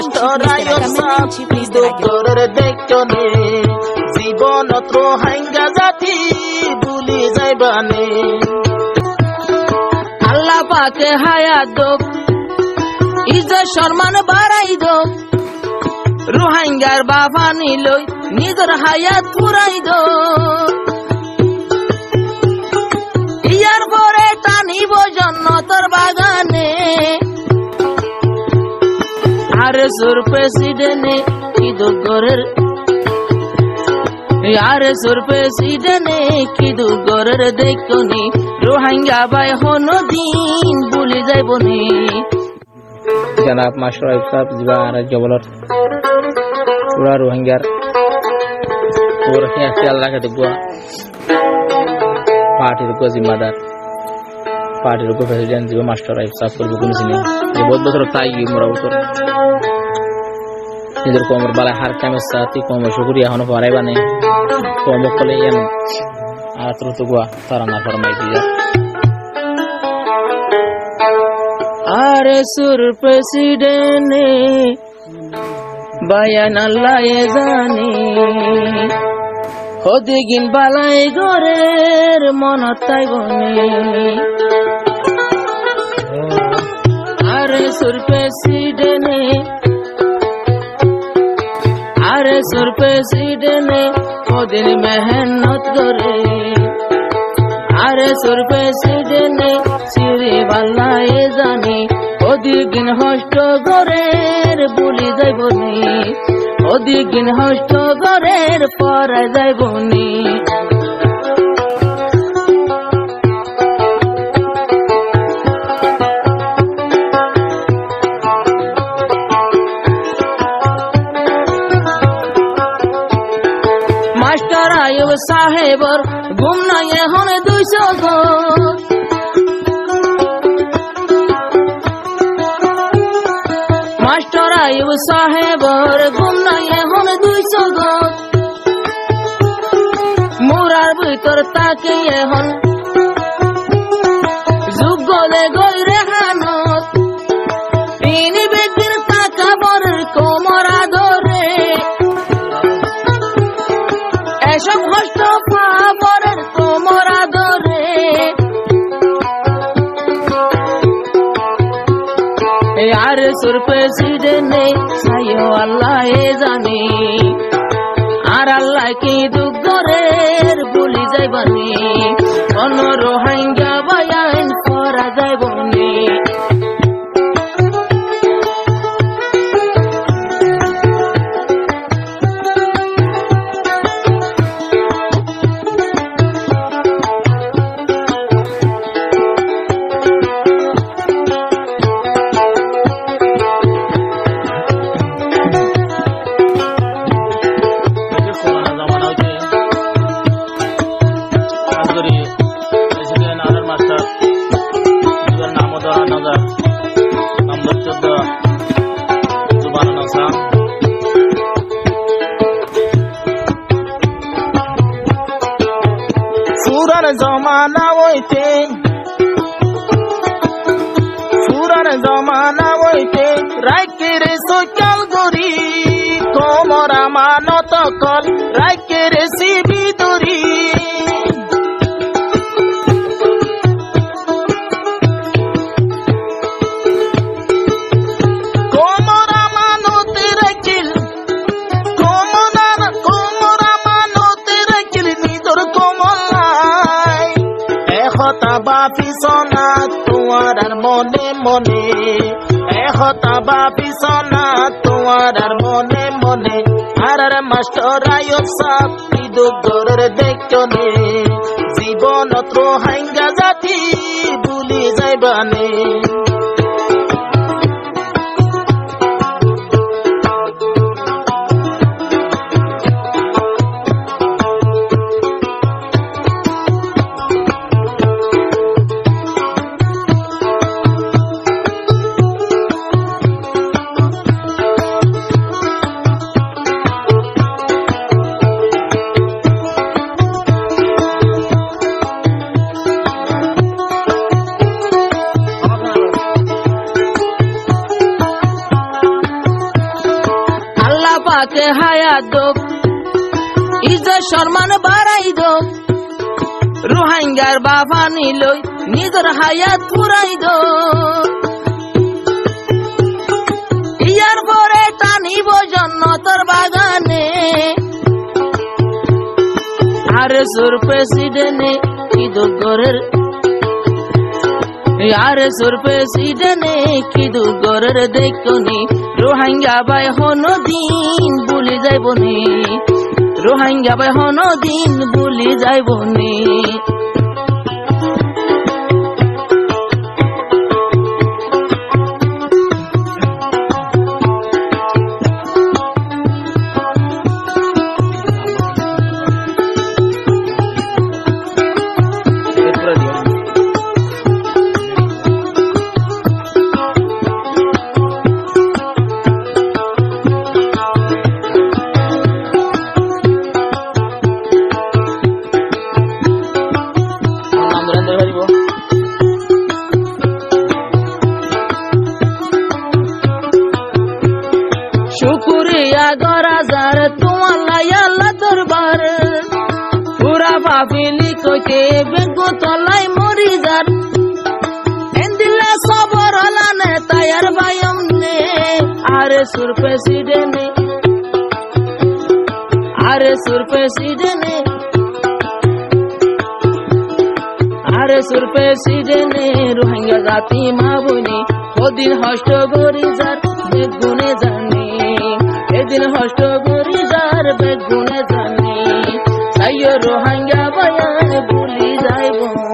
মাস্টারায়ক সাপ দুঃখের দেখনে জীবনত রোহিঙ্গা জাতি ভুলি যাইবানে আল্লাহ পাকে হায়াত দোক ইজ্জত সম্মান বাড়াই দোক রোহিঙ্গার বাফানি লই নিজের হায়াত পুরাই দোক ইয়ার পরে টানিব জন্নতর বাগানে আরে সুর প্রেসিডেন্টে কি দুঃখের আরে সুর প্রেসিডেন্টে কি দুঃখের দেখনি রোহিঙ্গা ভাই হনো দিন ভুলি যাইবনি জনাব মাশরাফ সাহেব জীবান জবলর পুরা রোহিঙ্গার পুরা হিয়াসি আল্লাহকে দেখবা পার্টির উপর জিম্মাদার পার্টির উপর প্রেসিডেন্ট জীবা মাশরাফ সাহেব করবো কোনো চিনি যে বহুত বছর তাই মোরা উত্তর নিজের কমর বালা হার কামের সাথে কম শুকুরি এখনো পড়াইবা নেই কম কলে ইয়ান আর তো গুয়া তারা না ফরমাই দিয়া আরে সুর প্রেসিডেন্টে বায়ান আল্লাহ জানে হদিগিন বালাই ঘরের মনত তাই বনে আরে সুর প্রেসিডেন্টে আরে সুর প্রেসিডেন্টে ওদিন মেহনত করে আরে সুর প্রেসিডেন্টে সিরি বাল্লায় জানি ওদিন হষ্ট ঘরের ভুলি যাইবনি ওদিন হষ্ট ঘরের পরে যাইবনি মাস্টার আয়ুব সাহেবর ঘুম নাই এখন 200 ঘর মাস্টার আয়ুব সাহেবর ঘুম নাই এখন 200 ঘর মোরার ভিতর তাকে এখন যুগলে গইরে হানত ইনি ব্যক্তির টাকা বর কোমরা ধরে এসব কষ্ট পাবরের কোমরা ধরে আর সুর প্রেসিডেন্টে সাইও আল্লাহ জানে আর আল্লাহ কি দুঃখের ভুলি যাইবানি অন রোহিঙ্গা বায়ান করা যাইবনি জমানা হইতে রাইকের সকাল গরি কোমরা মানত কল রাইকের সিবি দরি কোমরা মানতে রাখিল কোমরা মানতে রাখিল নিদর কোমলাই এহতা বাপি সোনা তোমার আর মনে মনে এহতা বাপি সোনা তোমার আর মনে মনে আর মাস্টার আয়ুব সাপ কি দুঃখের দেখনে জীবনত রোহিঙ্গা জাতি ভুলি যাইবানে আল্লাহকে হায়াত দোক ইজ্জত সম্মান বাড়াই দোক রোহিঙ্গার বাফানি লই নিজের হায়াত পুরাই দোক ইয়ার পরে টানিব জন্নতর বাগানে আরে সুর প্রেসিডেন্টে কি দুগরের আরে সুর প্রেসিডেন্টে কি দুগরের দেখনি রোহিঙ্গা বাই হনো দিন ভুলি যাইবনি রোহিঙ্গা বাই হনো দিন ভুলি যাইবনি শুকুরিয়া গরাজার তোমার লাইয়াল্লা দরবার পুরা পাপিলি কইতে বেগো তলাই মরি যার এন্দিলা সবর হলানে তায়ার বায়ম নে আরে সুর প্রেসিডেন্টে আরে সুর প্রেসিডেন্টে আরে সুর প্রেসিডেন্টে রোহিঙ্গা জাতি মা বইনি ওদিন হষ্ট গরি যার বেগুনে জানি এদিন হষ্ট গরি যার বেগুনে জানি তাইও রোহিঙ্গা বায়ান ভুলি যাইব